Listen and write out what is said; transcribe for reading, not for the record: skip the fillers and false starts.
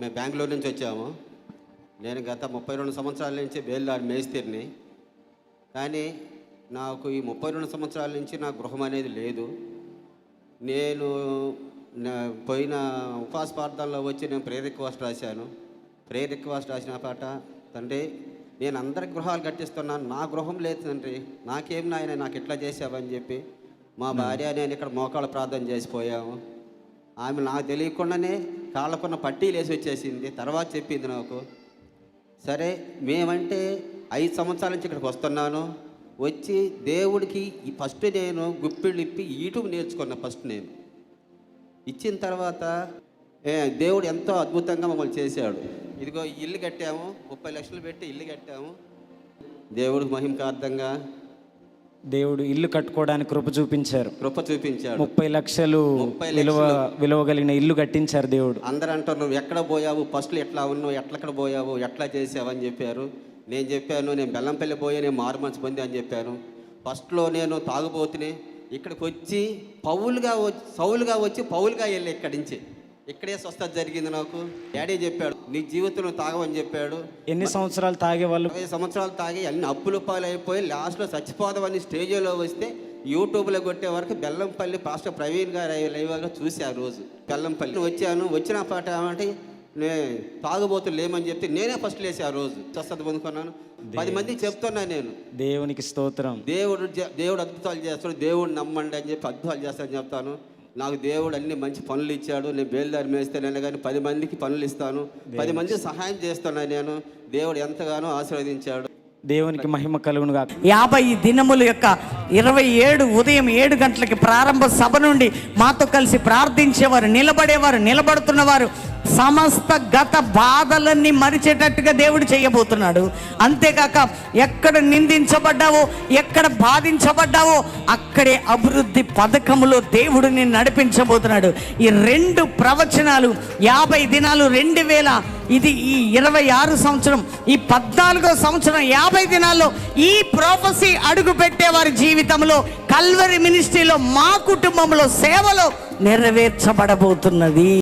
మేము బెంగళూరు నుంచి వచ్చాము. నేను గత 32 సంవత్సరాల నుంచి బేల్దారి మేస్త్రిని. కానీ నాకు ఈ 32 సంవత్సరాల నుంచి నా గృహం అనేది లేదు. నేను పోయిన ఉపవాస ప్రార్థనలో వచ్చి నేను ప్రేయర్ రిక్వెస్ట్ రాశాను. ప్రేయర్ రిక్వెస్ట్ రాసిన పాట, తండ్రి నేను అందరి గృహాలు కట్టిస్తున్నాను, నా గృహం లేదు తండ్రి, నాకేం నాయన నాకు ఎట్లా చేసావని చెప్పి మా భార్య నేను ఇక్కడ మోకాళ్ళ ప్రార్థన చేసిపోయాము. ఆమె నాకు తెలియకుండానే కాళ్ళకున్న పట్టీలు వేసి వచ్చేసింది. తర్వాత చెప్పింది నాకు, సరే మేమంటే 5 సంవత్సరాల నుంచి ఇక్కడికి వస్తున్నాను. వచ్చి దేవుడికి ఫస్ట్ నేను గుప్పిళ్ళు ఇప్పి యూట్యూబ్ నేర్చుకున్నా. ఫస్ట్ నేను ఇచ్చిన తర్వాత దేవుడు ఎంతో అద్భుతంగా మమ్మల్ని చేశాడు. ఇదిగో ఇల్లు కట్టాము, 30 లక్షలు పెట్టి ఇల్లు కట్టాము. దేవుడికి మహిమకార్థంగా దేవుడు ఇల్లు కట్టుకోవడానికి కృప చూపించారు. 30 లక్షలు విలువ కలిగిన ఇల్లు కట్టించారు దేవుడు. అందరూ అంటారు, నువ్వు ఎక్కడ పోయావు, ఫస్ట్లో ఎట్లా ఉన్నావు, ఎట్లక్కడ పోయావు, ఎట్లా చేసావు అని చెప్పారు. నేను చెప్పాను, నేను బెల్లంపల్లి పోయి నేను మారు మనసు పొంది అని చెప్పాను. ఫస్ట్లో నేను తాగుబోతుని ఇక్కడికి వచ్చి సౌలుగా వచ్చి పౌలుగా వెళ్ళి ఇక్కడి నుంచి ఇక్కడే స్వస్థత జరిగింది నాకు. డాడీ చెప్పాడు, నీ జీవితంలో తాగవని చెప్పాడు. ఎన్ని సంవత్సరాలు తాగేవాళ్ళు? 20 సంవత్సరాలు తాగి అన్ని అప్పుల పాలు అయిపోయి లాస్ట్లో చచ్చిపోదామని స్టేజ్లో వస్తే యూట్యూబ్లో కొట్టే వరకు బెల్లంపల్లి పాస్టర్ ప్రవీణ్ గారు లైవ్గా చూసి ఆ రోజు బెల్లంపల్లి వచ్చాను. వచ్చిన పాట ఏమంటే తాగుబోతులు లేమని చెప్తే నేనే ఫస్ట్ లేసి ఆ రోజు స్వస్థత పొందుకున్నాను. 10 మందికి చెప్తున్నాను నేను. దేవునికి స్తోత్రం. దేవుడు అద్భుతాలు చేస్తాడు, దేవుడు నమ్మండి అని చెప్పి అద్భుతాలు చేస్తానని చెప్తాను. నాకు దేవుడు అన్ని మంచి పనులు ఇచ్చాడు. నేను బేల్దారి మేస్తేనే కానీ 10 మందికి పనులు ఇస్తాను, 10 మందికి సహాయం చేస్తున్నాను. నేను దేవుడు ఎంతగానో ఆశీర్వదించాడు. దేవునికి మహిమ కలుగును గాక. 50 దినముల యొక్క 27 ఉదయం 7 గంటలకి ప్రారంభ సభ నుండి మాతో కలిసి ప్రార్థించేవారు, నిలబడేవారు, నిలబడుతున్నవారు సమస్త గత బాధలన్నీ మరిచేటట్టుగా దేవుడు చేయబోతున్నాడు. అంతేకాక ఎక్కడ నిందించబడ్డావో, ఎక్కడ బాధించబడ్డావో అక్కడే అభివృద్ధి పథకములో దేవుడు నిన్ను నడిపించబోతున్నాడు. ఈ 2 ప్రవచనాలు 50 దినాలు 2000, ఇది ఈ 26 సంవత్సరం, ఈ 14వ సంవత్సరం 50 దినాల్లో ఈ ప్రొఫెసీ అడుగు పెట్టే వారి జీవితంలో కల్వరి మినిస్ట్రీలో మా కుటుంబంలో సేవలో నెరవేర్చబడబోతున్నది.